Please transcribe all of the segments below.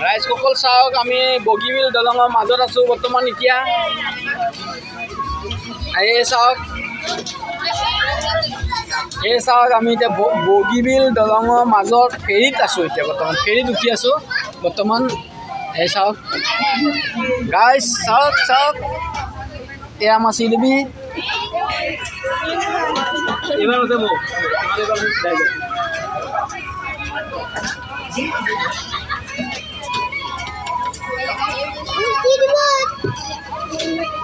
ৰাইজসকল চাওক আমি বগীবিল দলঙৰ মাজত আছোঁ বৰ্তমান এতিয়া এই চাওক আমি এতিয়া বগীবিল দলঙৰ মাজত ফেৰীত আছোঁ এতিয়া বৰ্তমান ফেৰীত উঠি আছোঁ বৰ্তমান এই চাওক গাইজ চাওক এয়া আমাৰ শ্ৰীদেৱী এইবাৰ আছে মোক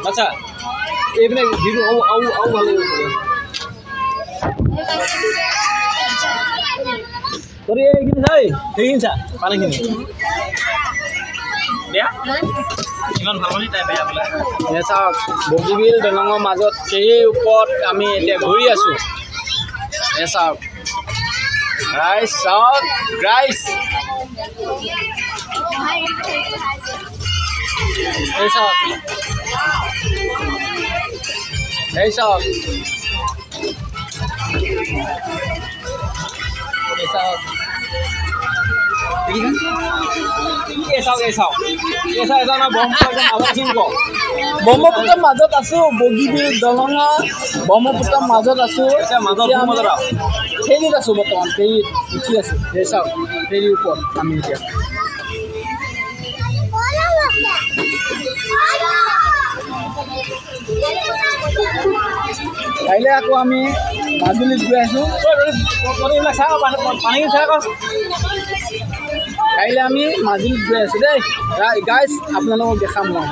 আচ্ছা এইপিনে ভিডিও আৰু ভাল লাগিব তোৰ এইখিনি চাই সেইখিনি চা পানীখিনি বেয়া ইমান ভাল পানী তাই বেয়া বোলে চাওক বগীবিল দলঙৰ মাজত সেই ওপৰত আমি এতিয়া ঘূৰি আছোঁ চাওক ৰাইজ চাওক ৰাইজ এই চাওক এই চাওক ব্ৰহ্মপুত্ৰৰ মাজত আছোঁ বগীবিল দলঙৰ ব্ৰহ্মপুত্ৰৰ মাজত আছোঁ ফেৰীত আছোঁ বৰ্তমান ফেৰীত উঠি আছোঁ সেই চাওক ফেৰীৰ ওপৰত আমি এতিয়া কাইলৈ আকৌ আমি মাজুলীত গৈ আছোঁ এইবিলাক চাই পানী চাই আকৌ কাইলৈ আমি মাজুলীত গৈ আছোঁ দেই গাইজ আপোনালোকক দেখাম মই